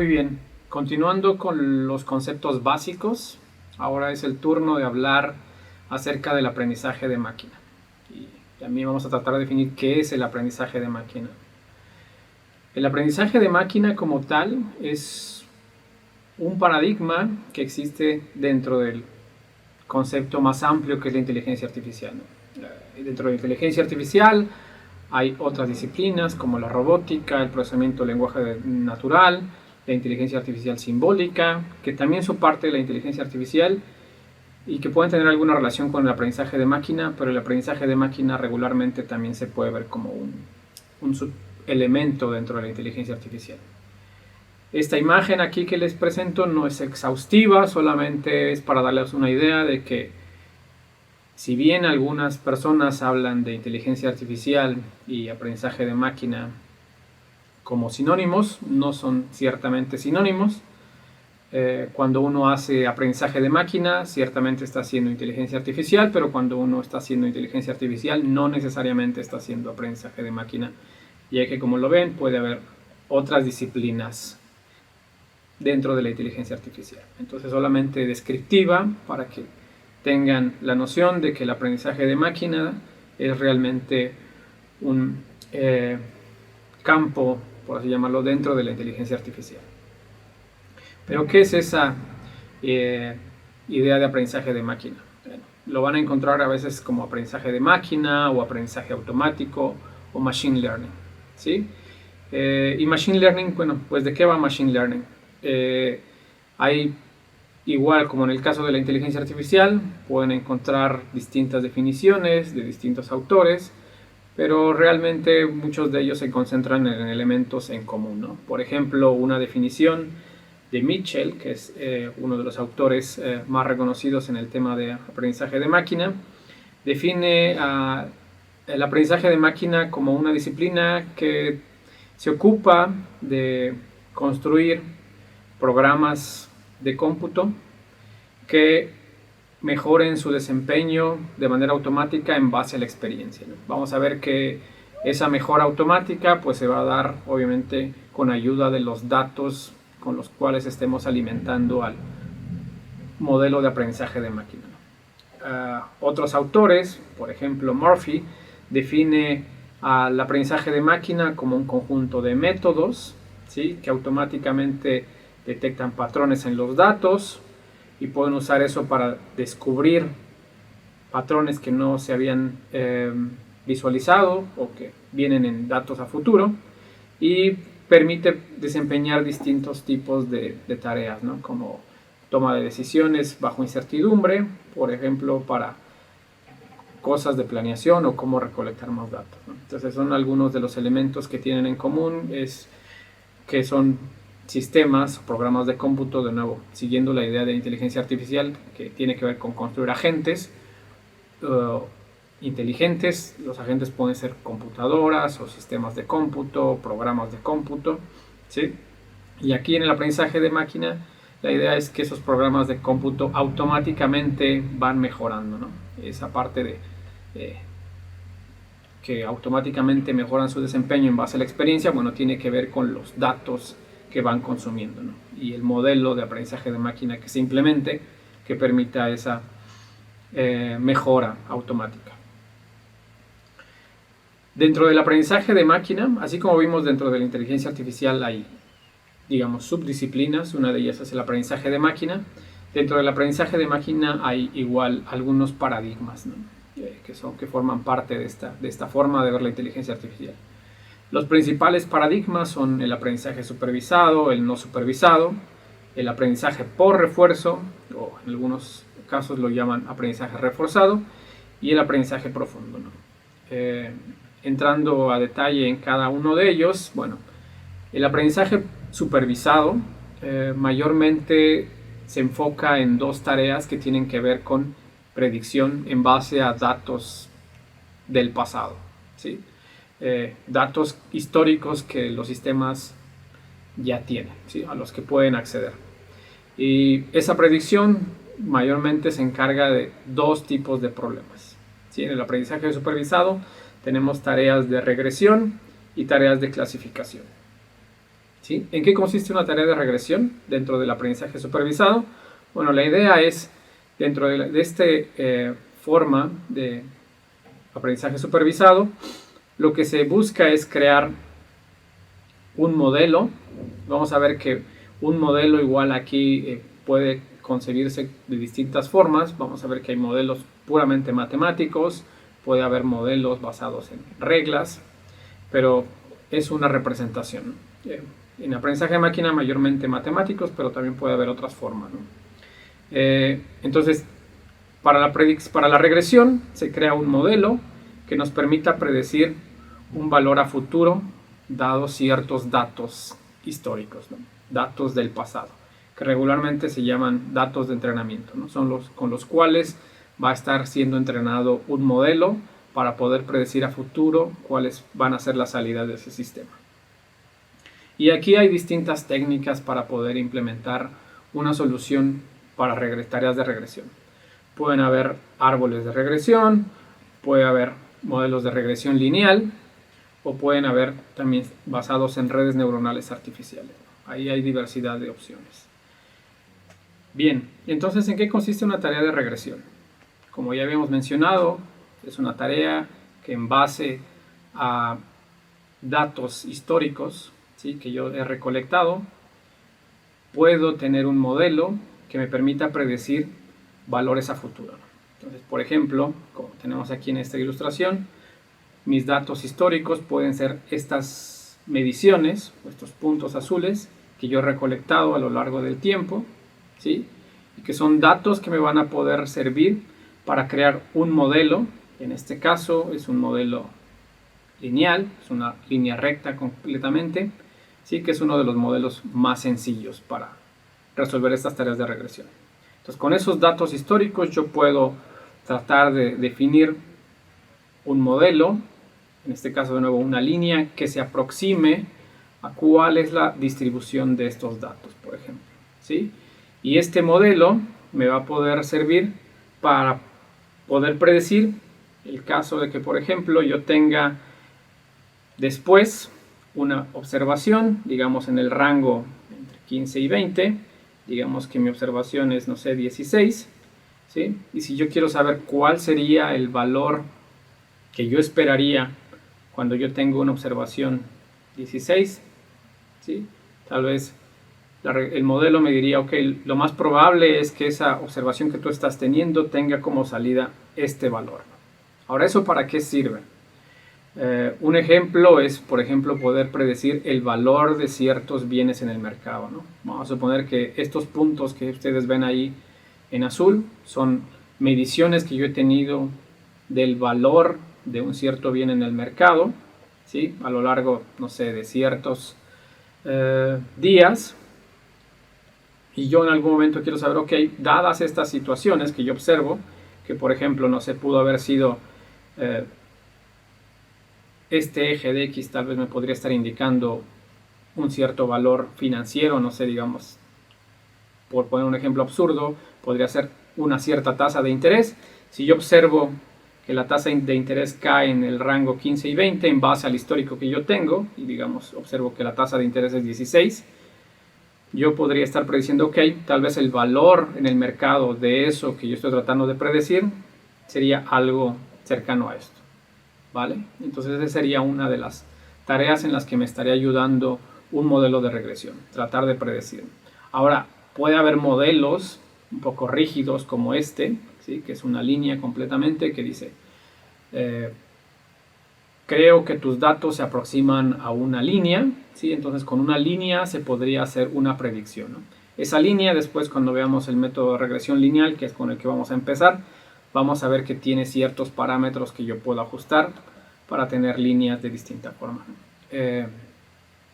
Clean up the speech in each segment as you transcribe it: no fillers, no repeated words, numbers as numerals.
bien, continuando con los conceptos básicos, ahora es el turno de hablar acerca del aprendizaje de máquina. Y también vamos a tratar de definir qué es el aprendizaje de máquina. El aprendizaje de máquina como tal es un paradigma que existe dentro del concepto más amplio que es la inteligencia artificial, ¿no? Dentro de la inteligencia artificial hay otras disciplinas como la robótica, el procesamiento del lenguaje natural, la inteligencia artificial simbólica, que también son parte de la inteligencia artificial y que pueden tener alguna relación con el aprendizaje de máquina, pero el aprendizaje de máquina regularmente también se puede ver como un subelemento dentro de la inteligencia artificial. Esta imagen aquí que les presento no es exhaustiva, solamente es para darles una idea de que si bien algunas personas hablan de inteligencia artificial y aprendizaje de máquina como sinónimos, no son ciertamente sinónimos. Cuando uno hace aprendizaje de máquina, ciertamente está haciendo inteligencia artificial, pero cuando uno está haciendo inteligencia artificial, no necesariamente está haciendo aprendizaje de máquina, ya que, como lo ven, puede haber otras disciplinas dentro de la inteligencia artificial. Entonces, solamente descriptiva para que tengan la noción de que el aprendizaje de máquina es realmente un campo, por así llamarlo, dentro de la inteligencia artificial. Pero ¿qué es esa idea de aprendizaje de máquina? Bueno, lo van a encontrar a veces como aprendizaje de máquina o aprendizaje automático o machine learning, ¿sí? Y machine learning, bueno, pues ¿de qué va machine learning? Hay, igual como en el caso de la inteligencia artificial, pueden encontrar distintas definiciones de distintos autores, pero realmente muchos de ellos se concentran en elementos en común, ¿no? Por ejemplo, una definición de Mitchell, que es uno de los autores más reconocidos en el tema de aprendizaje de máquina, define el aprendizaje de máquina como una disciplina que se ocupa de construir programas de cómputo que mejoren su desempeño de manera automática en base a la experiencia, ¿no? Vamos a ver que esa mejora automática pues se va a dar obviamente con ayuda de los datos con los cuales estemos alimentando al modelo de aprendizaje de máquina, ¿no? Otros autores, por ejemplo Murphy, define al aprendizaje de máquina como un conjunto de métodos, ¿sí?, que automáticamente detectan patrones en los datos y pueden usar eso para descubrir patrones que no se habían visualizado o que vienen en datos a futuro, y permite desempeñar distintos tipos de tareas, ¿no?, como toma de decisiones bajo incertidumbre, por ejemplo, para cosas de planeación o cómo recolectar más datos, ¿no? Entonces son algunos de los elementos que tienen en común, es que son sistemas, programas de cómputo, de nuevo, siguiendo la idea de inteligencia artificial, que tiene que ver con construir agentes inteligentes. Los agentes pueden ser computadoras o sistemas de cómputo, programas de cómputo, ¿sí? Y aquí en el aprendizaje de máquina, la idea es que esos programas de cómputo automáticamente van mejorando, ¿no? Esa parte de que automáticamente mejoran su desempeño en base a la experiencia, bueno, tiene que ver con los datos que van consumiendo, ¿no?, y el modelo de aprendizaje de máquina que se implemente que permita esa mejora automática. Dentro del aprendizaje de máquina, así como vimos dentro de la inteligencia artificial, hay, digamos, subdisciplinas. Una de ellas es el aprendizaje de máquina. Dentro del aprendizaje de máquina hay igual algunos paradigmas, ¿no?, que forman parte de esta forma de ver la inteligencia artificial. Los principales paradigmas son el aprendizaje supervisado, el no supervisado, el aprendizaje por refuerzo, o en algunos casos lo llaman aprendizaje reforzado, y el aprendizaje profundo, ¿no? Entrando a detalle en cada uno de ellos, bueno, el aprendizaje supervisado mayormente se enfoca en dos tareas que tienen que ver con predicción en base a datos del pasado, ¿sí? Datos históricos que los sistemas ya tienen, ¿sí?, a los que pueden acceder. Y esa predicción mayormente se encarga de dos tipos de problemas, ¿sí? En el aprendizaje supervisado tenemos tareas de regresión y tareas de clasificación, ¿Sí? ¿En qué consiste una tarea de regresión dentro del aprendizaje supervisado? Bueno, la idea es, dentro de esta forma de aprendizaje supervisado, lo que se busca es crear un modelo. Vamos a ver que un modelo igual aquí puede concebirse de distintas formas. Vamos a ver que hay modelos puramente matemáticos, puede haber modelos basados en reglas, pero es una representación. En aprendizaje de máquina mayormente matemáticos, pero también puede haber otras formas, ¿no? Entonces, para la regresión se crea un modelo que nos permita predecir un valor a futuro dado ciertos datos históricos, ¿no? Datos del pasado, que regularmente se llaman datos de entrenamiento, ¿no? Son los con los cuales va a estar siendo entrenado un modelo para poder predecir a futuro cuáles van a ser las salidas de ese sistema. Y aquí hay distintas técnicas para poder implementar una solución para tareas de regresión. Pueden haber árboles de regresión, puede haber modelos de regresión lineal, o pueden haber también basados en redes neuronales artificiales. Ahí hay diversidad de opciones. Bien, entonces, ¿en qué consiste una tarea de regresión? Como ya habíamos mencionado, es una tarea que en base a datos históricos, ¿sí?, que yo he recolectado, puedo tener un modelo que me permita predecir valores a futuro. Entonces, por ejemplo, como tenemos aquí en esta ilustración, mis datos históricos pueden ser estas mediciones, estos puntos azules que yo he recolectado a lo largo del tiempo, ¿sí?, y que son datos que me van a poder servir para crear un modelo. En este caso es un modelo lineal, es una línea recta completamente, ¿sí?, que es uno de los modelos más sencillos para resolver estas tareas de regresión. Entonces, con esos datos históricos yo puedo tratar de definir un modelo, en este caso de nuevo una línea que se aproxime a cuál es la distribución de estos datos, por ejemplo, ¿sí? Y este modelo me va a poder servir para poder predecir el caso de que, por ejemplo, yo tenga después una observación, digamos en el rango entre 15 y 20, digamos que mi observación es, no sé, 16, ¿sí? Y si yo quiero saber cuál sería el valor que yo esperaría cuando yo tengo una observación 16, ¿sí?, tal vez el modelo me diría, ok, lo más probable es que esa observación que tú estás teniendo tenga como salida este valor. Ahora, ¿eso para qué sirve? Un ejemplo es, por ejemplo, poder predecir el valor de ciertos bienes en el mercado, ¿no? Vamos a suponer que estos puntos que ustedes ven ahí en azul son mediciones que yo he tenido del valor de un cierto bien en el mercado, ¿sí?, a lo largo, no sé, de ciertos días. Y yo en algún momento quiero saber, ok, dadas estas situaciones que yo observo, que por ejemplo, no sé, pudo haber sido este eje de X, tal vez me podría estar indicando un cierto valor financiero, no sé, digamos, por poner un ejemplo absurdo, podría ser una cierta tasa de interés. Si yo observo que la tasa de interés cae en el rango 15 y 20 en base al histórico que yo tengo, y digamos, observo que la tasa de interés es 16, yo podría estar prediciendo, ok, tal vez el valor en el mercado de eso que yo estoy tratando de predecir sería algo cercano a esto, ¿vale? Entonces esa sería una de las tareas en las que me estaría ayudando un modelo de regresión, tratar de predecir. Ahora, puede haber modelos un poco rígidos como este, ¿sí?, que es una línea completamente que dice, creo que tus datos se aproximan a una línea, ¿sí? Entonces con una línea se podría hacer una predicción, ¿no? Esa línea, después cuando veamos el método de regresión lineal, que es con el que vamos a empezar, vamos a ver que tiene ciertos parámetros que yo puedo ajustar para tener líneas de distinta forma,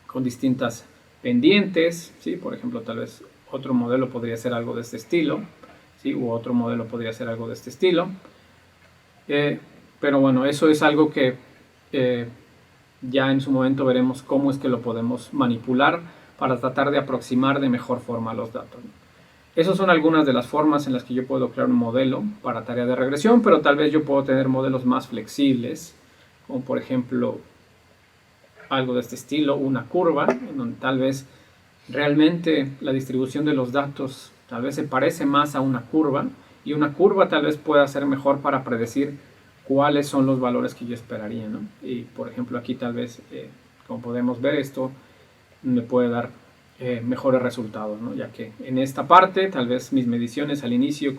con distintas pendientes, ¿sí? Por ejemplo, tal vez otro modelo podría ser algo de este estilo, ¿sí?, u otro modelo podría ser algo de este estilo, pero bueno, eso es algo que ya en su momento veremos cómo es que lo podemos manipular para tratar de aproximar de mejor forma los datos. Esas son algunas de las formas en las que yo puedo crear un modelo para tarea de regresión, pero tal vez yo puedo tener modelos más flexibles, como por ejemplo algo de este estilo, una curva, en donde tal vez realmente la distribución de los datos tal vez se parece más a una curva, y una curva tal vez pueda ser mejor para predecir cuáles son los valores que yo esperaría, ¿no? Y por ejemplo aquí tal vez, como podemos ver, esto me puede dar mejores resultados, ¿no? Ya que en esta parte tal vez mis mediciones al inicio,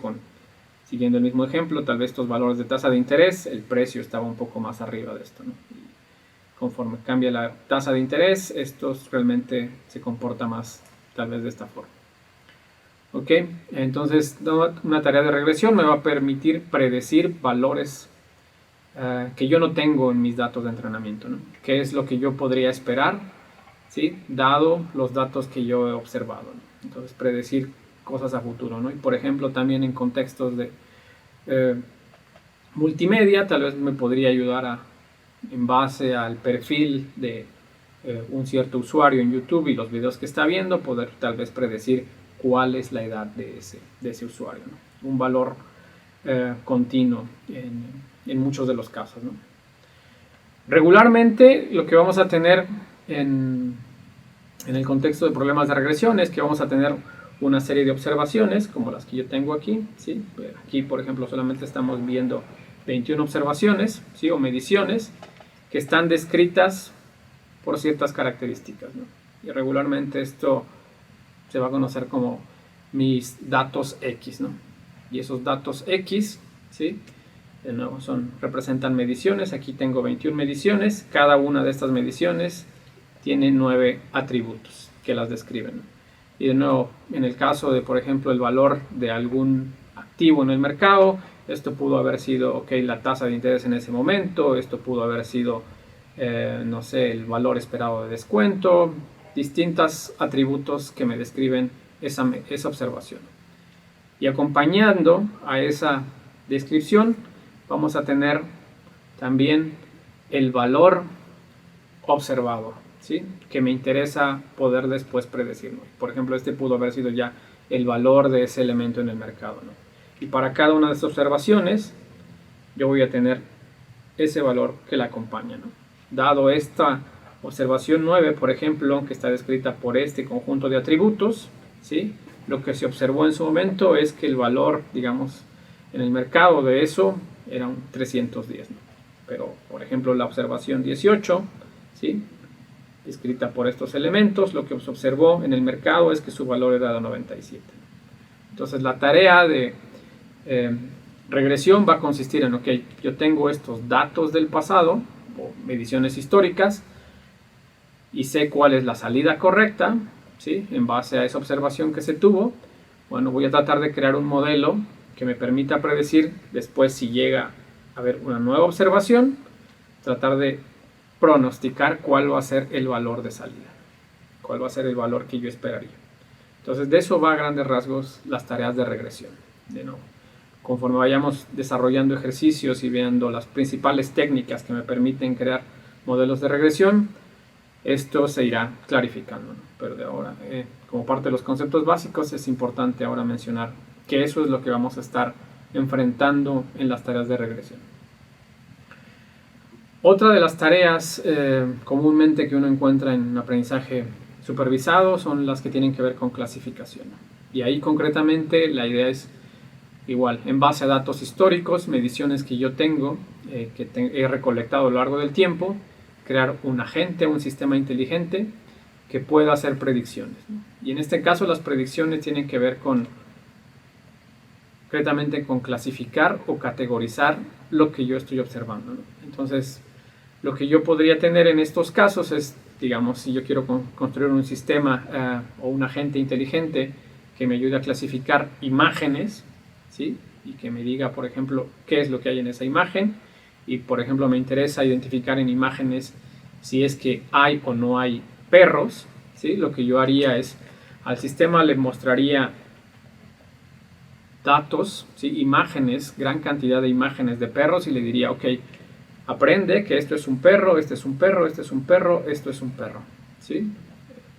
siguiendo el mismo ejemplo, tal vez estos valores de tasa de interés, el precio estaba un poco más arriba de esto, ¿no? Y conforme cambia la tasa de interés, esto realmente se comporta más tal vez de esta forma. Ok, entonces una tarea de regresión me va a permitir predecir valores que yo no tengo en mis datos de entrenamiento, ¿no? ¿Qué es lo que yo podría esperar, ¿sí? Dado los datos que yo he observado, ¿no? Entonces predecir cosas a futuro, ¿no? Y por ejemplo también en contextos de multimedia tal vez me podría ayudar en base al perfil de un cierto usuario en YouTube y los videos que está viendo, poder tal vez predecir cuál es la edad de ese usuario, ¿no? Un valor continuo en muchos de los casos, ¿no? Regularmente lo que vamos a tener en el contexto de problemas de regresión es que vamos a tener una serie de observaciones como las que yo tengo aquí, ¿sí? Aquí por ejemplo solamente estamos viendo 21 observaciones, ¿sí? O mediciones que están descritas por ciertas características, ¿no? Y regularmente esto se va a conocer como mis datos X, ¿no? Y esos datos X, ¿sí? De nuevo representan mediciones. Aquí tengo 21 mediciones. Cada una de estas mediciones tiene 9 atributos que las describen, ¿no? Y de nuevo, en el caso de, por ejemplo, el valor de algún activo en el mercado, esto pudo haber sido, ok, la tasa de interés en ese momento, esto pudo haber sido, no sé, el valor esperado de descuento, distintos atributos que me describen esa observación. Y acompañando a esa descripción, vamos a tener también el valor observado, ¿sí? Que me interesa poder después predecir, ¿no? Por ejemplo, este pudo haber sido ya el valor de ese elemento en el mercado, ¿no? Y para cada una de estas observaciones, yo voy a tener ese valor que la acompaña, ¿no? Dado esta observación 9, por ejemplo, que está descrita por este conjunto de atributos, ¿sí? Lo que se observó en su momento es que el valor, digamos, en el mercado de eso era un 310, ¿no? Pero, por ejemplo, la observación 18, ¿sí? Descrita por estos elementos, lo que se observó en el mercado es que su valor era de 97. Entonces, la tarea de regresión va a consistir en, ok, yo tengo estos datos del pasado, o mediciones históricas, y sé cuál es la salida correcta, ¿sí? En base a esa observación que se tuvo. Bueno, voy a tratar de crear un modelo que me permita predecir después, si llega a haber una nueva observación, tratar de pronosticar cuál va a ser el valor de salida, cuál va a ser el valor que yo esperaría. Entonces, de eso va a grandes rasgos las tareas de regresión. De nuevo, conforme vayamos desarrollando ejercicios y viendo las principales técnicas que me permiten crear modelos de regresión, esto se irá clarificando, ¿no? Pero de ahora, como parte de los conceptos básicos, es importante ahora mencionar que eso es lo que vamos a estar enfrentando en las tareas de regresión. Otra de las tareas comúnmente que uno encuentra en aprendizaje supervisado son las que tienen que ver con clasificación. Y ahí concretamente la idea es igual, en base a datos históricos, mediciones que yo tengo, he recolectado a lo largo del tiempo, crear un agente, un sistema inteligente que pueda hacer predicciones, ¿no? Y en este caso las predicciones tienen que ver concretamente con clasificar o categorizar lo que yo estoy observando, ¿no? Entonces, lo que yo podría tener en estos casos es, digamos, si yo quiero construir un sistema o un agente inteligente que me ayude a clasificar imágenes, ¿sí? Y que me diga, por ejemplo, qué es lo que hay en esa imagen. Y, por ejemplo, me interesa identificar en imágenes si es que hay o no hay perros, ¿sí? Lo que yo haría es, al sistema le mostraría datos, ¿sí? Imágenes, gran cantidad de imágenes de perros, y le diría, ok, aprende que esto es un perro, este es un perro, este es un perro, esto es un perro, ¿sí?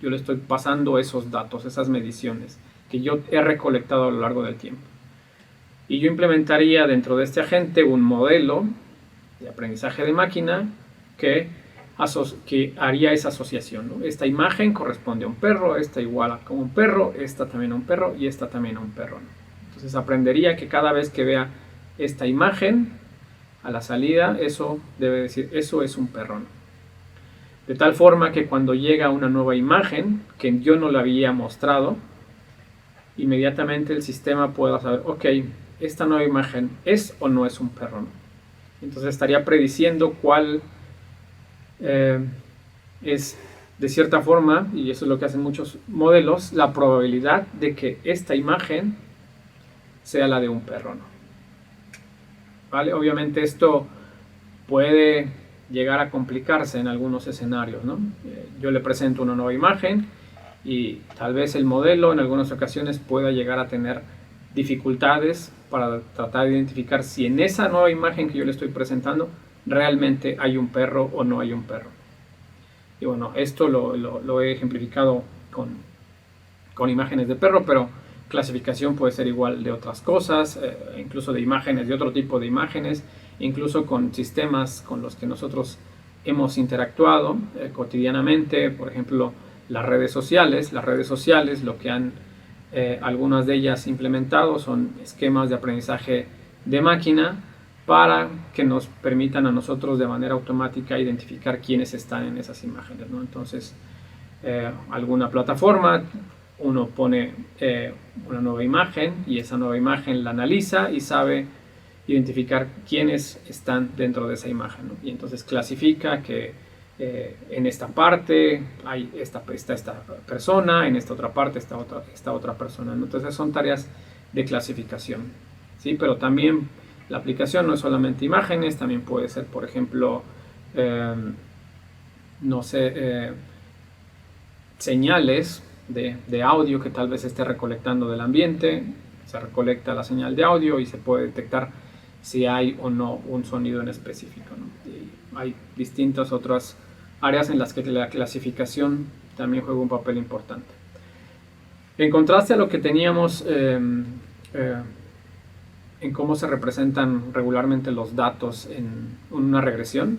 Yo le estoy pasando esos datos, esas mediciones que yo he recolectado a lo largo del tiempo. Y yo implementaría dentro de este agente un modelo de aprendizaje de máquina que que haría esa asociación, ¿no? Esta imagen corresponde a un perro, esta igual a un perro, esta también a un perro y esta también a un perro, ¿no? Entonces aprendería que cada vez que vea esta imagen a la salida, eso debe decir, eso es un perro, ¿no? De tal forma que cuando llega una nueva imagen que yo no la había mostrado, inmediatamente el sistema pueda saber, ok, esta nueva imagen es o no es un perro, ¿no? Entonces estaría prediciendo cuál es, de cierta forma, y eso es lo que hacen muchos modelos, la probabilidad de que esta imagen sea la de un perro, ¿no? ¿Vale? Obviamente esto puede llegar a complicarse en algunos escenarios, ¿no? Yo le presento una nueva imagen y tal vez el modelo en algunas ocasiones pueda llegar a tener dificultades para tratar de identificar si en esa nueva imagen que yo le estoy presentando realmente hay un perro o no hay un perro. Y bueno, esto lo he ejemplificado con imágenes de perro, pero clasificación puede ser igual de otras cosas, incluso de imágenes, de otro tipo de imágenes, incluso con sistemas con los que nosotros hemos interactuado cotidianamente, por ejemplo, las redes sociales, lo que han algunas de ellas implementado son esquemas de aprendizaje de máquina para que nos permitan a nosotros de manera automática identificar quiénes están en esas imágenes, ¿no? Entonces, alguna plataforma, uno pone una nueva imagen y esa nueva imagen la analiza y sabe identificar quiénes están dentro de esa imagen, ¿no? Y entonces clasifica que en esta parte está esta persona, en esta otra parte está otra persona, ¿no? Entonces son tareas de clasificación, ¿sí? Pero también la aplicación no es solamente imágenes, también puede ser, por ejemplo, no sé, señales de audio que tal vez esté recolectando del ambiente. Se recolecta la señal de audio y se puede detectar si hay o no un sonido en específico, ¿no? Y hay distintas otras áreas en las que la clasificación también juega un papel importante. En contraste a lo que teníamos en cómo se representan regularmente los datos en una regresión,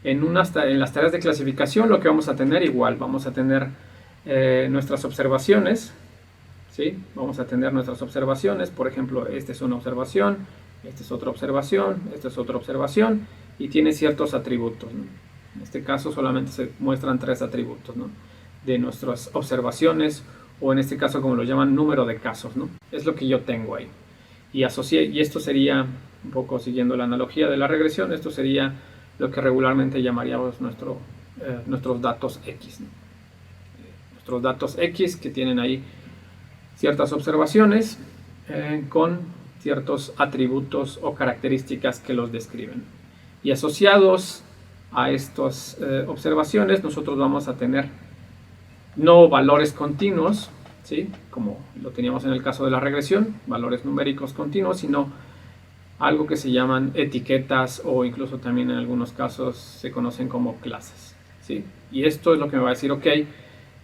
en las tareas de clasificación lo que vamos a tener igual, vamos a tener nuestras observaciones, ¿sí? Vamos a tener nuestras observaciones, por ejemplo, esta es una observación, esta es otra observación, esta es otra observación y tiene ciertos atributos, ¿no? En este caso solamente se muestran 3 atributos, ¿no? De nuestras observaciones, o en este caso como lo llaman, número de casos, ¿no? Es lo que yo tengo ahí. Y esto sería, un poco siguiendo la analogía de la regresión, esto sería lo que regularmente llamaríamos nuestros datos X, ¿no? Nuestros datos X que tienen ahí ciertas observaciones con ciertos atributos o características que los describen. Y asociados a estas observaciones nosotros vamos a tener no valores continuos, ¿sí? Como lo teníamos en el caso de la regresión, valores numéricos continuos, sino algo que se llaman etiquetas o incluso también en algunos casos se conocen como clases, ¿sí? Y esto es lo que me va a decir, ok,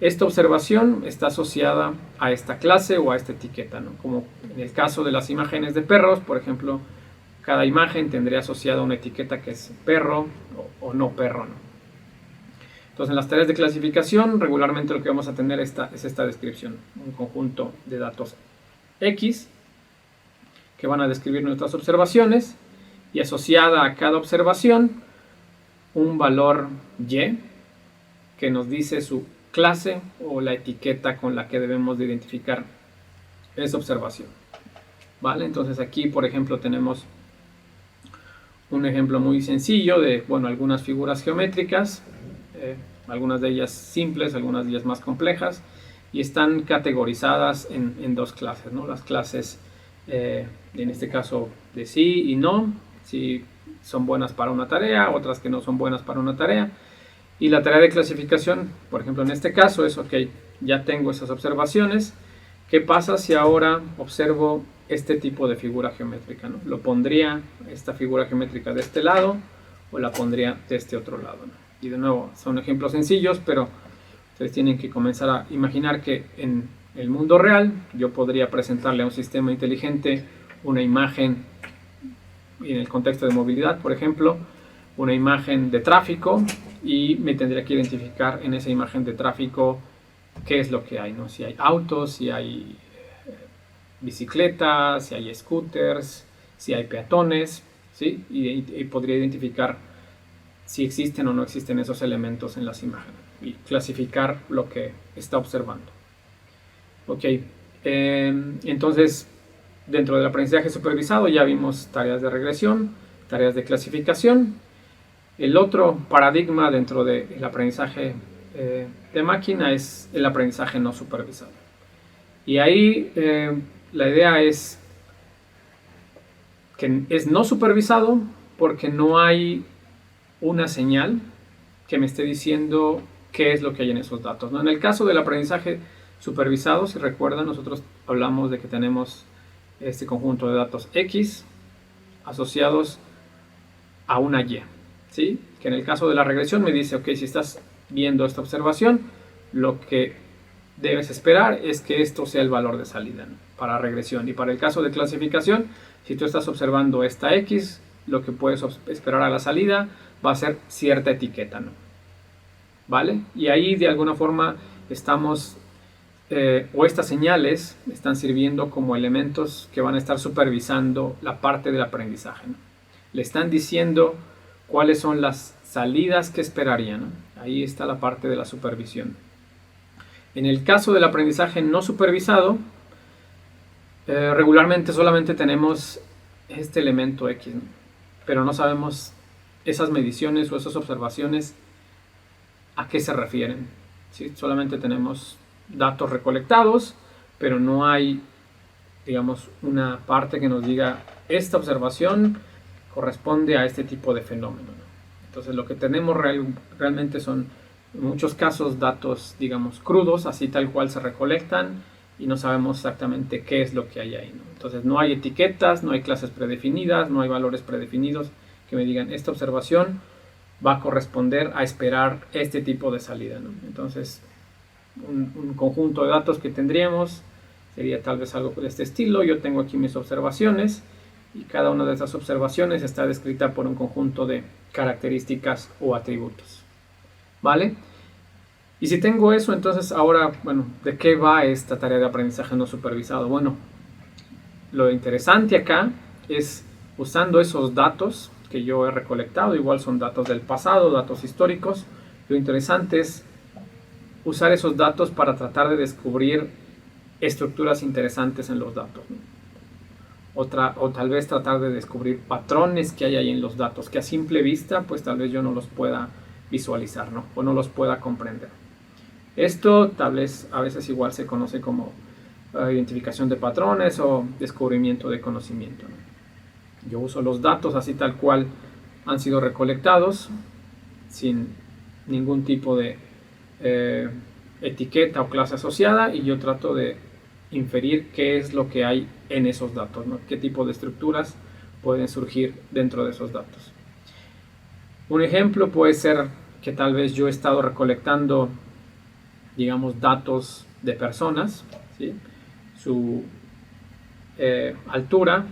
esta observación está asociada a esta clase o a esta etiqueta, ¿no? Como en el caso de las imágenes de perros, por ejemplo, cada imagen tendría asociada una etiqueta que es perro o no perro, ¿no? Entonces, en las tareas de clasificación, regularmente lo que vamos a tener es esta descripción, un conjunto de datos X que van a describir nuestras observaciones y asociada a cada observación un valor Y que nos dice su clase o la etiqueta con la que debemos de identificar esa observación, ¿vale? Entonces aquí, por ejemplo, tenemos un ejemplo muy sencillo de, bueno, algunas figuras geométricas, algunas de ellas simples, algunas de ellas más complejas, y están categorizadas en 2 clases, ¿no? Las clases, en este caso, de sí y no, si son buenas para una tarea, otras que no son buenas para una tarea. Y la tarea de clasificación, por ejemplo, en este caso es, ok, ya tengo esas observaciones, ¿qué pasa si ahora observo este tipo de figura geométrica, ¿no? ¿Lo pondría esta figura geométrica de este lado o la pondría de este otro lado, ¿no? Y de nuevo, son ejemplos sencillos, pero ustedes tienen que comenzar a imaginar que en el mundo real yo podría presentarle a un sistema inteligente una imagen, en el contexto de movilidad, por ejemplo, una imagen de tráfico y me tendría que identificar en esa imagen de tráfico qué es lo que hay, ¿no? Si hay autos, si hay bicicletas, si hay scooters, si hay peatones, ¿sí? Y podría identificar si existen o no existen esos elementos en las imágenes y clasificar lo que está observando. Ok, entonces dentro del aprendizaje supervisado ya vimos tareas de regresión, tareas de clasificación. El otro paradigma dentro del aprendizaje de máquina es el aprendizaje no supervisado. Y ahí la idea es que es no supervisado porque no hay una señal que me esté diciendo qué es lo que hay en esos datos, ¿no? En el caso del aprendizaje supervisado, si recuerdan, nosotros hablamos de que tenemos este conjunto de datos X asociados a una Y, ¿sí? Que en el caso de la regresión me dice, ok, si estás viendo esta observación, lo que debes esperar es que esto sea el valor de salida, ¿no? Para regresión. Y para el caso de clasificación, si tú estás observando esta X, lo que puedes esperar a la salida va a ser cierta etiqueta, ¿no? ¿Vale? Y ahí de alguna forma estamos, o estas señales están sirviendo como elementos que van a estar supervisando la parte del aprendizaje, ¿no? Le están diciendo cuáles son las salidas que esperarían, ¿no? Ahí está la parte de la supervisión. En el caso del aprendizaje no supervisado, regularmente solamente tenemos este elemento X, ¿no? Pero no sabemos esas mediciones o esas observaciones a qué se refieren, ¿sí? Solamente tenemos datos recolectados, pero no hay, digamos, una parte que nos diga esta observación corresponde a este tipo de fenómeno, ¿no? Entonces lo que tenemos realmente son en muchos casos datos, digamos, crudos, así tal cual se recolectan y no sabemos exactamente qué es lo que hay ahí, ¿no? Entonces no hay etiquetas, no hay clases predefinidas, no hay valores predefinidos que me digan esta observación va a corresponder a esperar este tipo de salida, ¿no? Entonces un conjunto de datos que tendríamos sería tal vez algo de este estilo. Yo tengo aquí mis observaciones y cada una de esas observaciones está descrita por un conjunto de características o atributos, ¿vale? Y si tengo eso, entonces ahora, bueno, ¿de qué va esta tarea de aprendizaje no supervisado? Bueno, lo interesante acá es usando esos datos que yo he recolectado, igual son datos del pasado, datos históricos, lo interesante es usar esos datos para tratar de descubrir estructuras interesantes en los datos, ¿no? O tal vez tratar de descubrir patrones que hay ahí en los datos, que a simple vista, pues tal vez yo no los pueda visualizar, ¿no? O no los pueda comprender. Esto tal vez a veces igual se conoce como identificación de patrones o descubrimiento de conocimiento, ¿no? Yo uso los datos así tal cual han sido recolectados, sin ningún tipo de etiqueta o clase asociada, y yo trato de inferir qué es lo que hay en esos datos, ¿no? Qué tipo de estructuras pueden surgir dentro de esos datos. Un ejemplo puede ser que tal vez yo he estado recolectando, digamos, datos de personas, ¿sí? Su altura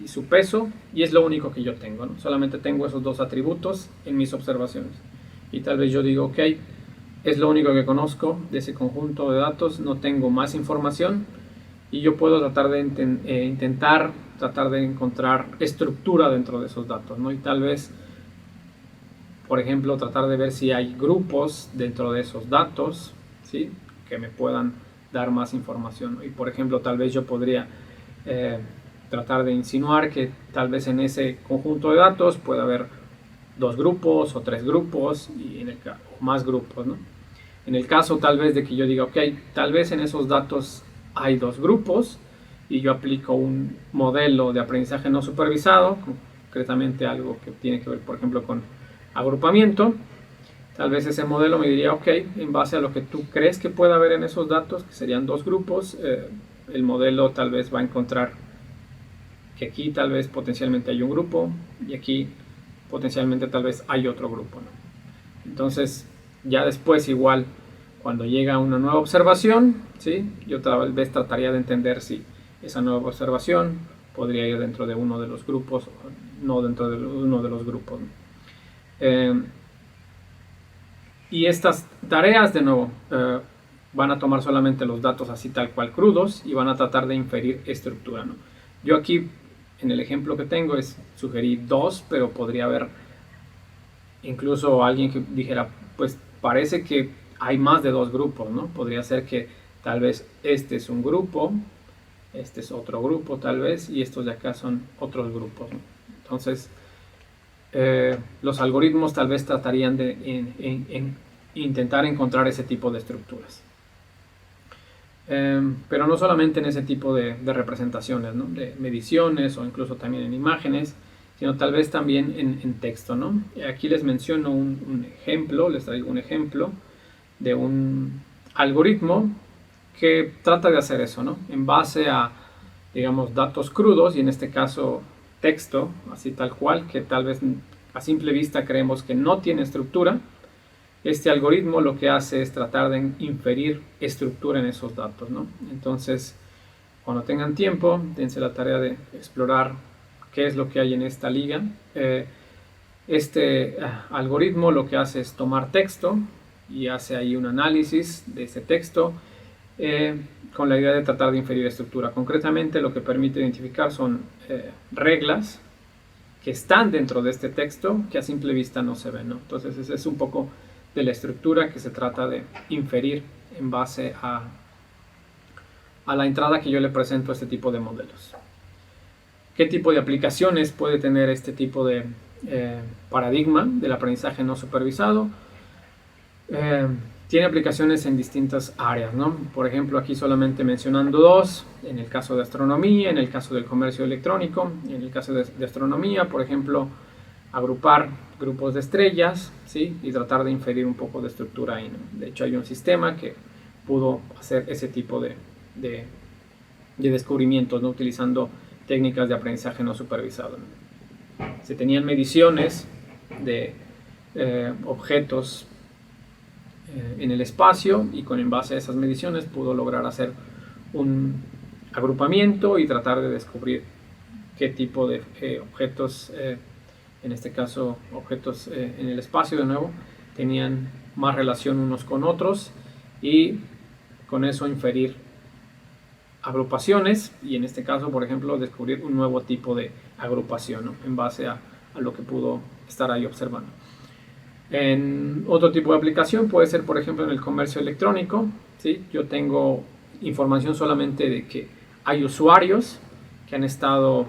y su peso, y es lo único que yo tengo, ¿no? Solamente tengo esos dos atributos en mis observaciones. Y tal vez yo digo, ok, es lo único que conozco de ese conjunto de datos, no tengo más información, y yo puedo tratar de intentar tratar de encontrar estructura dentro de esos datos, ¿no? Y tal vez, por ejemplo, tratar de ver si hay grupos dentro de esos datos, ¿sí? Que me puedan dar más información. Y por ejemplo, tal vez yo podría tratar de insinuar que tal vez en ese conjunto de datos pueda haber 2 grupos o 3 grupos y o más grupos, ¿no? En el caso tal vez de que yo diga, ok, tal vez en esos datos hay 2 grupos y yo aplico un modelo de aprendizaje no supervisado, concretamente algo que tiene que ver, por ejemplo, con agrupamiento. Tal vez ese modelo me diría, ok, en base a lo que tú crees que pueda haber en esos datos, que serían 2 grupos, el modelo tal vez va a encontrar que aquí tal vez potencialmente hay un grupo y aquí potencialmente tal vez hay otro grupo, ¿no? Entonces ya después igual cuando llega una nueva observación, ¿sí? Yo tal vez trataría de entender si esa nueva observación podría ir dentro de uno de los grupos o no dentro de uno de los grupos, ¿no? Y estas tareas, de nuevo, van a tomar solamente los datos así tal cual crudos y van a tratar de inferir estructura, ¿no? Yo aquí, en el ejemplo que tengo, sugerí 2, pero podría haber incluso alguien que dijera, pues parece que hay más de 2 grupos, ¿no? Podría ser que tal vez este es un grupo, este es otro grupo tal vez, y estos de acá son otros grupos, ¿no? Entonces, los algoritmos tal vez tratarían de intentar encontrar ese tipo de estructuras. Pero no solamente en ese tipo de representaciones, ¿no? De mediciones o incluso también en imágenes, sino tal vez también en texto, ¿no? Aquí les menciono un ejemplo, les traigo un ejemplo de un algoritmo que trata de hacer eso, ¿no? En base a, digamos, datos crudos, y en este caso texto, así tal cual, que tal vez a simple vista creemos que no tiene estructura. Este algoritmo lo que hace es tratar de inferir estructura en esos datos, ¿no? Entonces, cuando tengan tiempo, dense la tarea de explorar qué es lo que hay en esta liga. Este algoritmo lo que hace es tomar texto y hace ahí un análisis de ese texto con la idea de tratar de inferir estructura. Concretamente, lo que permite identificar son reglas que están dentro de este texto que a simple vista no se ven, ¿no? Entonces, ese es un poco de la estructura que se trata de inferir en base a la entrada que yo le presento a este tipo de modelos. ¿Qué tipo de aplicaciones puede tener este tipo de paradigma del aprendizaje no supervisado? Tiene aplicaciones en distintas áreas, ¿no? Por ejemplo, aquí solamente mencionando 2, en el caso de astronomía, en el caso del comercio electrónico. En el caso de astronomía, por ejemplo, agrupar grupos de estrellas, ¿sí? Y tratar de inferir un poco de estructura ahí, ¿no? De hecho, hay un sistema que pudo hacer ese tipo de descubrimientos, ¿no? Utilizando técnicas de aprendizaje no supervisado, ¿no? Se tenían mediciones de objetos en el espacio, y en base a esas mediciones pudo lograr hacer un agrupamiento y tratar de descubrir qué tipo de objetos, en este caso objetos en el espacio de nuevo, tenían más relación unos con otros, y con eso inferir agrupaciones, y en este caso, por ejemplo, descubrir un nuevo tipo de agrupación, ¿no? En base a lo que pudo estar ahí observando. En otro tipo de aplicación puede ser, por ejemplo, en el comercio electrónico, ¿sí? Yo tengo información solamente de que hay usuarios que han estado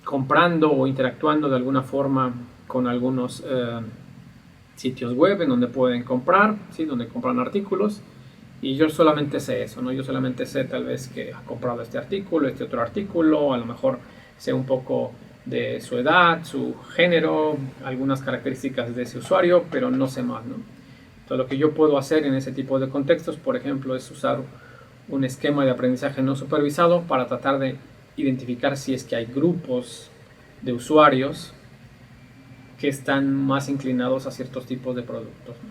comprando o interactuando de alguna forma con algunos sitios web en donde pueden comprar, ¿sí? Donde compran artículos, y yo solamente sé eso, ¿no? Yo solamente sé tal vez que ha comprado este artículo, este otro artículo, a lo mejor sé un poco de su edad, su género, algunas características de ese usuario, pero no sé más, ¿no? Entonces, lo que yo puedo hacer en ese tipo de contextos, por ejemplo, es usar un esquema de aprendizaje no supervisado para tratar de identificar si es que hay grupos de usuarios que están más inclinados a ciertos tipos de productos, ¿no?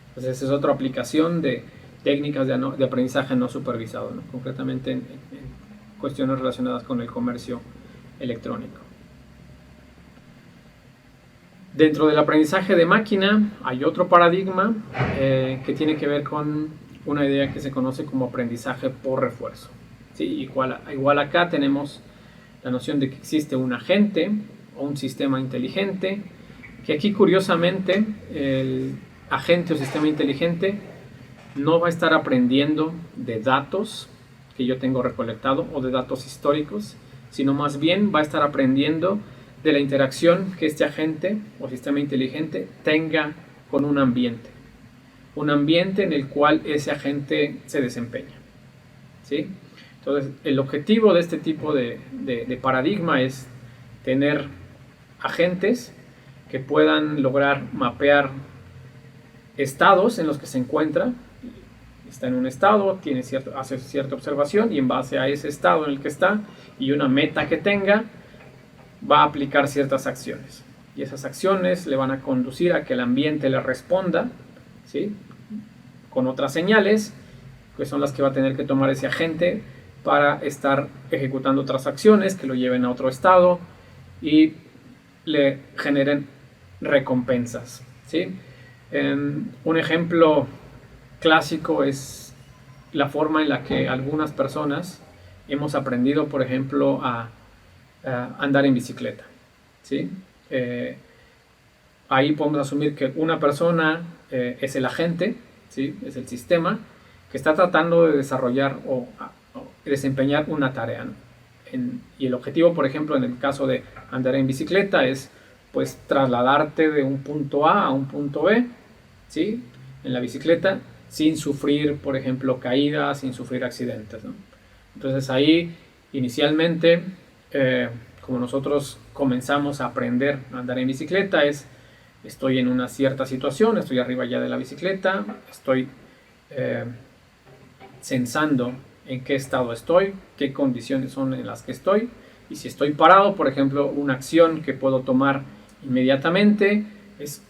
Entonces, esa es otra aplicación de técnicas de aprendizaje no supervisado, ¿no? Concretamente en cuestiones relacionadas con el comercio electrónico. Dentro del aprendizaje de máquina hay otro paradigma que tiene que ver con una idea que se conoce como aprendizaje por refuerzo, ¿sí? Igual acá tenemos la noción de que existe un agente o un sistema inteligente, que aquí curiosamente el agente o sistema inteligente no va a estar aprendiendo de datos que yo tengo recolectado o de datos históricos, sino más bien va a estar aprendiendo de la interacción que este agente o sistema inteligente tenga con un ambiente en el cual ese agente se desempeña, ¿sí? Entonces, el objetivo de este tipo de paradigma es tener agentes que puedan lograr mapear estados en los que se encuentra. Está en un estado, hace cierta observación, y en base a ese estado en el que está y una meta que tenga, va a aplicar ciertas acciones, y esas acciones le van a conducir a que el ambiente le responda, ¿sí? Con otras señales, que son las que va a tener que tomar ese agente para estar ejecutando otras acciones que lo lleven a otro estado y le generen recompensas, ¿sí? Un ejemplo clásico es la forma en la que algunas personas hemos aprendido, por ejemplo, a andar en bicicleta, ¿sí? Ahí podemos asumir que una persona es el agente, ¿sí? Es el sistema que está tratando de desarrollar o desempeñar una tarea, ¿no? Y el objetivo, por ejemplo, en el caso de andar en bicicleta es pues trasladarte de un punto A un punto B, ¿sí? En la bicicleta sin sufrir, por ejemplo, caídas, sin sufrir accidentes, ¿no? Entonces ahí inicialmente, como nosotros comenzamos a aprender a andar en bicicleta, estoy en una cierta situación, estoy arriba ya de la bicicleta, estoy sensando en qué estado estoy, qué condiciones son en las que estoy, y si estoy parado, por ejemplo, una acción que puedo tomar inmediatamente es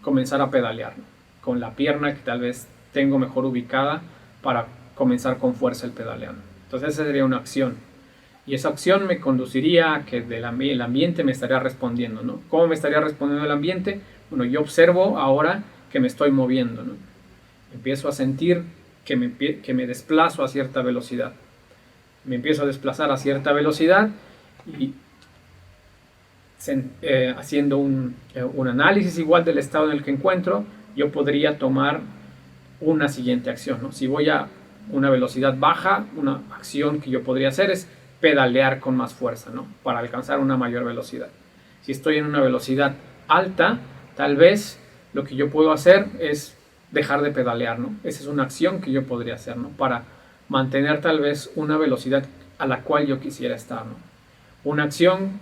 comenzar a pedalear, ¿no? Con la pierna que tal vez tengo mejor ubicada para comenzar con fuerza el pedalear. Entonces esa sería una acción. Y esa acción me conduciría a que el ambiente me estaría respondiendo, ¿no? ¿Cómo me estaría respondiendo el ambiente? Bueno, yo observo ahora que me estoy moviendo, ¿no? Empiezo a sentir que me desplazo a cierta velocidad. Me empiezo a desplazar a cierta velocidad y haciendo un análisis igual del estado en el que encuentro, yo podría tomar una siguiente acción, ¿no? Si voy a una velocidad baja, una acción que yo podría hacer es pedalear con más fuerza, ¿no? Para alcanzar una mayor velocidad. Si estoy en una velocidad alta, tal vez lo que yo puedo hacer es dejar de pedalear, ¿no? Esa es una acción que yo podría hacer, ¿no? Para mantener tal vez una velocidad a la cual yo quisiera estar, ¿no? Una acción,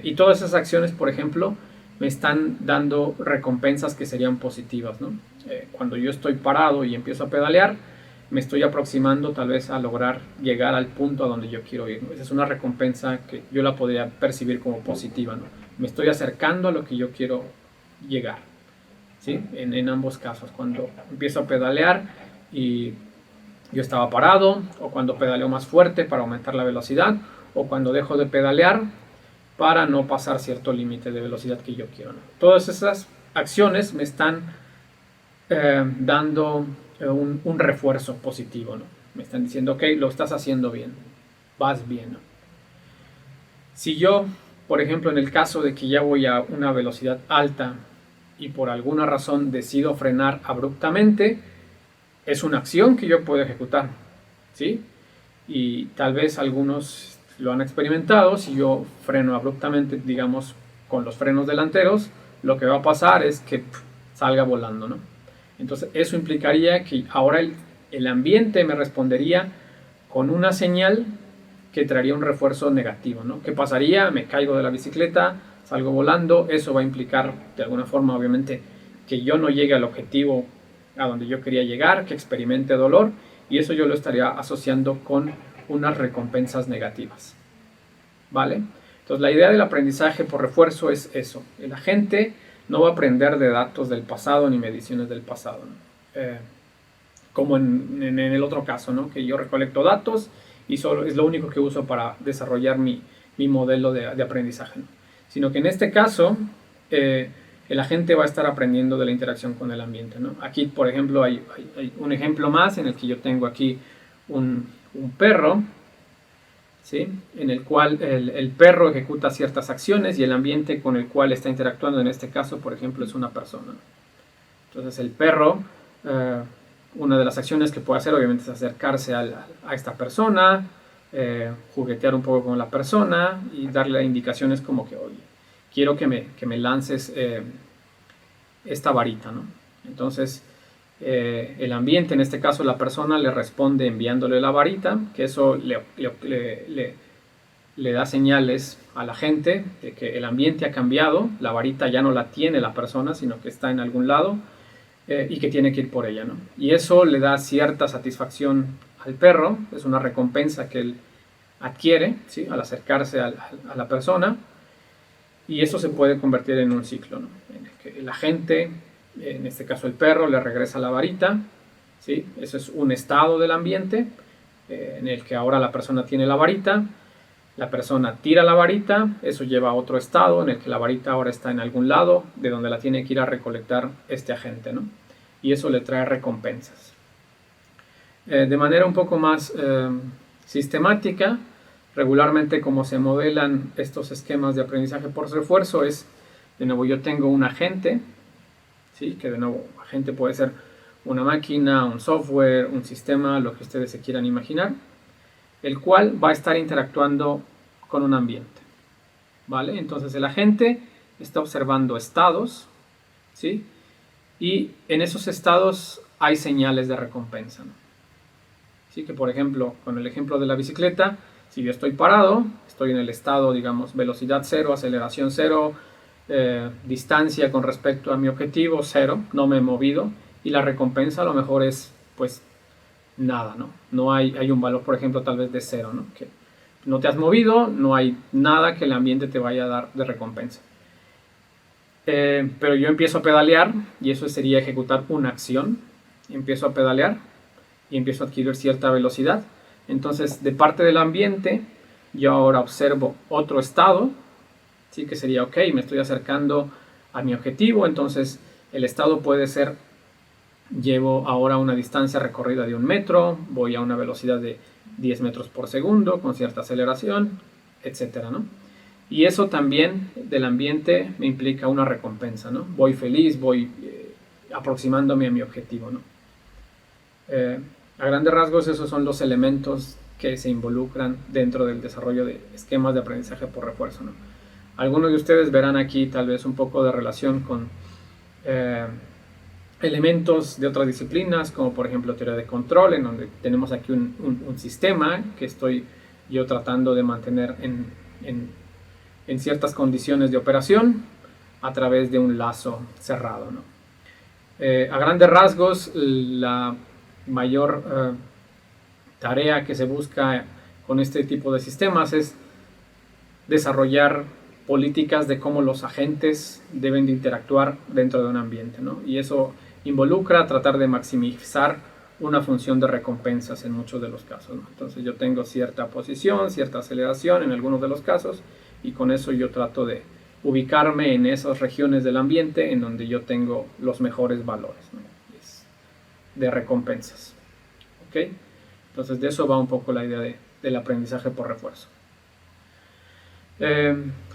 y todas esas acciones, por ejemplo, me están dando recompensas que serían positivas, ¿no? Cuando yo estoy parado y empiezo a pedalear, me estoy aproximando tal vez a lograr llegar al punto a donde yo quiero ir, ¿no? Esa es una recompensa que yo la podría percibir como positiva, ¿no? Me estoy acercando a lo que yo quiero llegar, ¿sí? En ambos casos, cuando empiezo a pedalear y yo estaba parado, o cuando pedaleo más fuerte para aumentar la velocidad, o cuando dejo de pedalear para no pasar cierto límite de velocidad que yo quiero, ¿no? Todas esas acciones me están dando un refuerzo positivo, ¿no? Me están diciendo, ok, lo estás haciendo bien, vas bien, ¿no? Si yo, por ejemplo, en el caso de que ya voy a una velocidad alta y por alguna razón decido frenar abruptamente, es una acción que yo puedo ejecutar, ¿sí? Y tal vez algunos lo han experimentado. Si yo freno abruptamente, digamos, con los frenos delanteros, lo que va a pasar es que salga volando, ¿no? Entonces eso implicaría que ahora el ambiente me respondería con una señal que traería un refuerzo negativo, ¿no? ¿Qué pasaría? Me caigo de la bicicleta, salgo volando, eso va a implicar de alguna forma, obviamente, que yo no llegue al objetivo a donde yo quería llegar, que experimente dolor, y eso yo lo estaría asociando con unas recompensas negativas, ¿vale? Entonces la idea del aprendizaje por refuerzo es eso. El agente no va a aprender de datos del pasado ni mediciones del pasado, ¿no? Como en el otro caso, ¿no? Que yo recolecto datos y solo es lo único que uso para desarrollar mi modelo de aprendizaje, ¿no? Sino que en este caso el agente va a estar aprendiendo de la interacción con el ambiente, ¿no? Aquí, por ejemplo, hay un ejemplo más en el que yo tengo aquí un perro, ¿sí? En el cual el perro ejecuta ciertas acciones y el ambiente con el cual está interactuando, en este caso, por ejemplo, es una persona. Entonces el perro, una de las acciones que puede hacer obviamente es acercarse a esta persona, juguetear un poco con la persona y darle indicaciones como que, oye, quiero que me lances esta varita, ¿no? Entonces el ambiente, en este caso la persona, le responde enviándole la varita, que eso le da señales a la gente de que el ambiente ha cambiado, la varita ya no la tiene la persona, sino que está en algún lado y que tiene que ir por ella, ¿no? Y eso le da cierta satisfacción al perro, es una recompensa que él adquiere, ¿sí? Al acercarse a la persona, y eso se puede convertir en un ciclo, ¿no? En el que la gente, en este caso el perro, le regresa la varita, ¿sí? Eso es un estado del ambiente en el que ahora la persona tiene la varita, La persona tira la varita, eso lleva a otro estado en el que la varita ahora está en algún lado de donde la tiene que ir a recolectar este agente, ¿no? Y eso le trae recompensas. De manera un poco más sistemática, regularmente como se modelan estos esquemas de aprendizaje por refuerzo es, de nuevo, yo tengo un agente, ¿sí? Que de nuevo, agente puede ser una máquina, un software, un sistema, lo que ustedes se quieran imaginar, el cual va a estar interactuando con un ambiente, ¿vale? Entonces el agente está observando estados, ¿sí? Y en esos estados hay señales de recompensa, ¿no? Así que, por ejemplo, con el ejemplo de la bicicleta, si yo estoy parado, estoy en el estado, digamos, velocidad 0, aceleración 0, distancia con respecto a mi objetivo 0, no me he movido, y la recompensa a lo mejor es, pues, nada, ¿no? No hay un valor, por ejemplo, tal vez de 0, ¿no? Que no te has movido, no hay nada que el ambiente te vaya a dar de recompensa. Pero yo empiezo a pedalear, y eso sería ejecutar una acción. Empiezo a pedalear y empiezo a adquirir cierta velocidad. Entonces, de parte del ambiente, yo ahora observo otro estado, ¿sí? Que sería, ok, me estoy acercando a mi objetivo. Entonces, el estado puede ser, llevo ahora una distancia recorrida de 1 metro, voy a una velocidad de 10 metros por segundo, con cierta aceleración, etcétera, ¿no? Y eso también del ambiente me implica una recompensa, ¿no? Voy feliz, voy aproximándome a mi objetivo, ¿no? A grandes rasgos, esos son los elementos que se involucran dentro del desarrollo de esquemas de aprendizaje por refuerzo, ¿no? Algunos de ustedes verán aquí tal vez un poco de relación con elementos de otras disciplinas, como por ejemplo teoría de control, en donde tenemos aquí un sistema que estoy yo tratando de mantener en ciertas condiciones de operación a través de un lazo cerrado, ¿no? A grandes rasgos, la mayor tarea que se busca con este tipo de sistemas es desarrollar políticas de cómo los agentes deben de interactuar dentro de un ambiente, ¿no? Y eso involucra tratar de maximizar una función de recompensas en muchos de los casos, ¿no? Entonces yo tengo cierta posición, cierta aceleración en algunos de los casos, y con eso yo trato de ubicarme en esas regiones del ambiente en donde yo tengo los mejores valores, ¿no? De recompensas. ¿Ok? Entonces de eso va un poco la idea del aprendizaje por refuerzo.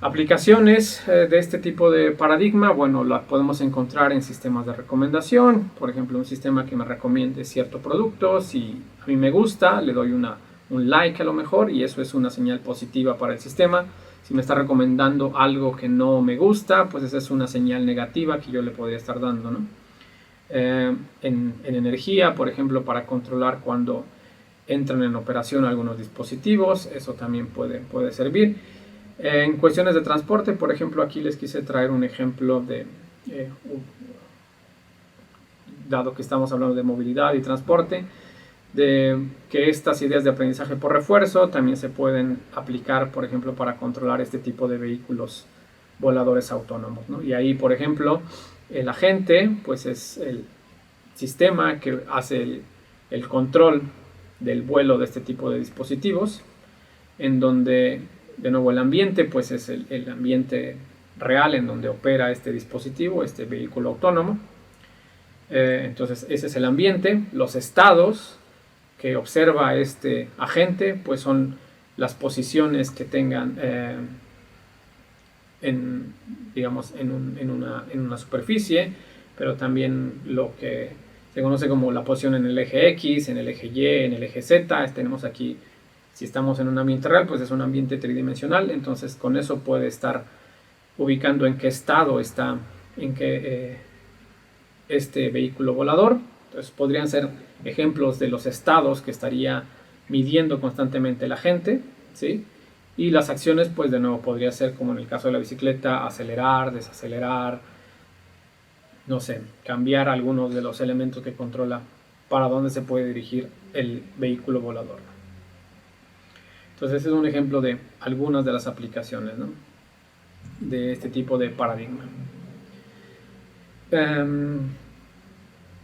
Aplicaciones de este tipo de paradigma, bueno, las podemos encontrar en sistemas de recomendación. Por ejemplo, un sistema que me recomiende cierto producto, si a mí me gusta, le doy un like a lo mejor, y eso es una señal positiva para el sistema. Si me está recomendando algo que no me gusta, pues esa es una señal negativa que yo le podría estar dando, ¿no? En energía, por ejemplo, para controlar cuando entran en operación algunos dispositivos, eso también puede servir. En cuestiones de transporte, por ejemplo, aquí les quise traer un ejemplo de, dado que estamos hablando de movilidad y transporte, de que estas ideas de aprendizaje por refuerzo también se pueden aplicar, por ejemplo, para controlar este tipo de vehículos voladores autónomos, ¿no? Y ahí, por ejemplo, el agente, pues es el sistema que hace el control del vuelo de este tipo de dispositivos, en donde, de nuevo, el ambiente, pues es el ambiente real en donde opera este dispositivo, este vehículo autónomo. Entonces, ese es el ambiente. Los estados que observa este agente, pues son las posiciones que tengan digamos, en una superficie, pero también lo que se conoce como la posición en el eje X, en el eje Y, en el eje Z. Tenemos aquí, si estamos en un ambiente real, pues es un ambiente tridimensional, entonces con eso puede estar ubicando en qué estado está este vehículo volador. Entonces podrían ser ejemplos de los estados que estaría midiendo constantemente la gente, ¿sí? Y las acciones, pues de nuevo podría ser, como en el caso de la bicicleta, acelerar, desacelerar, no sé, cambiar algunos de los elementos que controla para dónde se puede dirigir el vehículo volador. Entonces ese es un ejemplo de algunas de las aplicaciones, ¿no?, de este tipo de paradigma.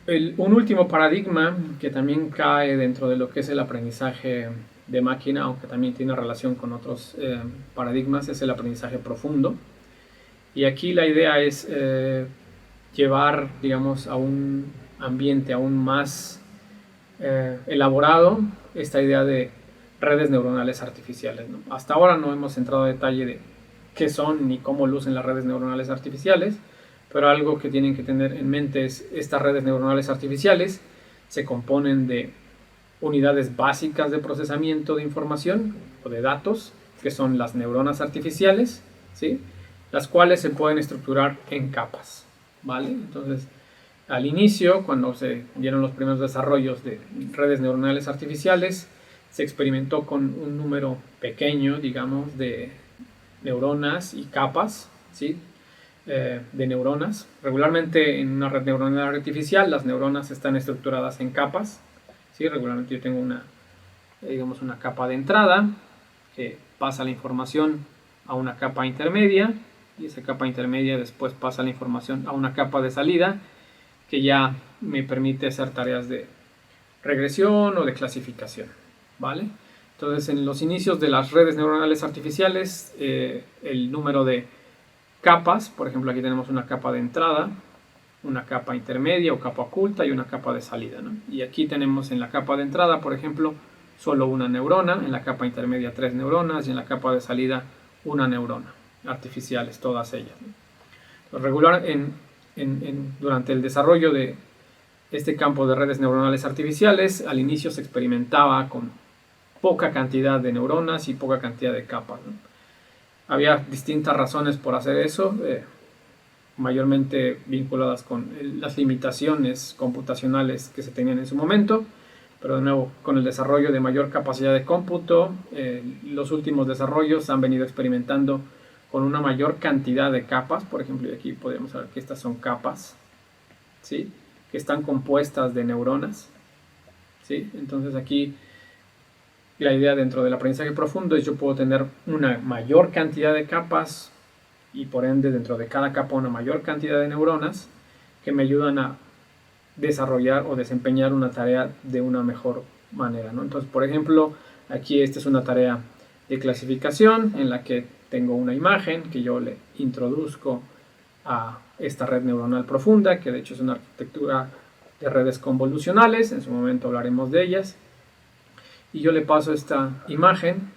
Un último paradigma que también cae dentro de lo que es el aprendizaje de máquina, aunque también tiene relación con otros paradigmas, es el aprendizaje profundo. Y aquí la idea es llevar, digamos, a un ambiente aún más elaborado esta idea de redes neuronales artificiales, ¿no? Hasta ahora no hemos entrado a detalle de qué son ni cómo lucen las redes neuronales artificiales, pero algo que tienen que tener en mente es estas redes neuronales artificiales se componen de unidades básicas de procesamiento de información o de datos, que son las neuronas artificiales, ¿sí? Las cuales se pueden estructurar en capas, ¿vale? Entonces, al inicio, cuando se dieron los primeros desarrollos de redes neuronales artificiales, se experimentó con un número pequeño, digamos, de neuronas y capas, ¿sí? De neuronas. Regularmente en una red neuronal artificial las neuronas están estructuradas en capas, ¿sí? Regularmente yo tengo una, digamos, una capa de entrada que pasa la información a una capa intermedia y esa capa intermedia después pasa la información a una capa de salida que ya me permite hacer tareas de regresión o de clasificación, ¿vale? Entonces, en los inicios de las redes neuronales artificiales, el número de capas, por ejemplo, aquí tenemos una capa de entrada, una capa intermedia o capa oculta y una capa de salida, ¿no? Y aquí tenemos en la capa de entrada, por ejemplo, solo una neurona, en la capa intermedia 3 neuronas y en la capa de salida una neurona, artificiales todas ellas, ¿no? Regular durante el desarrollo de este campo de redes neuronales artificiales, al inicio se experimentaba con poca cantidad de neuronas y poca cantidad de capas, ¿no? Había distintas razones por hacer eso, mayormente vinculadas con las limitaciones computacionales que se tenían en su momento, pero de nuevo, con el desarrollo de mayor capacidad de cómputo, los últimos desarrollos han venido experimentando con una mayor cantidad de capas. Por ejemplo, y aquí podemos ver que estas son capas, ¿sí? Que están compuestas de neuronas, ¿sí? Entonces aquí la idea dentro del aprendizaje profundo es yo puedo tener una mayor cantidad de capas y por ende dentro de cada capa una mayor cantidad de neuronas que me ayudan a desarrollar o desempeñar una tarea de una mejor manera, ¿no? Entonces, por ejemplo, aquí esta es una tarea de clasificación en la que tengo una imagen que yo le introduzco a esta red neuronal profunda, que de hecho es una arquitectura de redes convolucionales, en su momento hablaremos de ellas, y yo le paso esta imagen,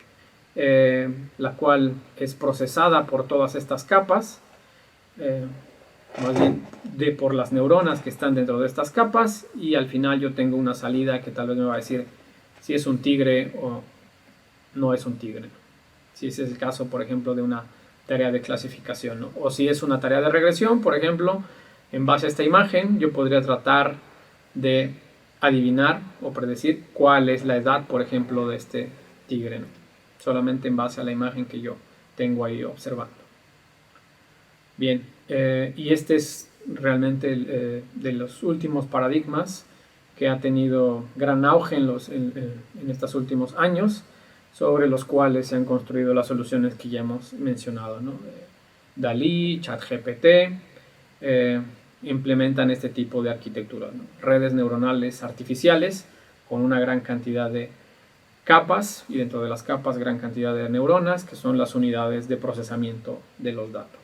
la cual es procesada por todas estas capas, más bien por las neuronas que están dentro de estas capas, y al final yo tengo una salida que tal vez me va a decir si es un tigre o no es un tigre. Si ese es el caso, por ejemplo, de una tarea de clasificación, ¿no? O si es una tarea de regresión, por ejemplo, en base a esta imagen yo podría tratar de adivinar o predecir cuál es la edad, por ejemplo, de este tigre, ¿no? Solamente en base a la imagen que yo tengo ahí observando. Bien, y este es realmente de los últimos paradigmas que ha tenido gran auge en estos últimos años, sobre los cuales se han construido las soluciones que ya hemos mencionado, ¿no? DALL-E, ChatGPT, implementan este tipo de arquitectura, ¿no? Redes neuronales artificiales con una gran cantidad de capas y dentro de las capas gran cantidad de neuronas que son las unidades de procesamiento de los datos.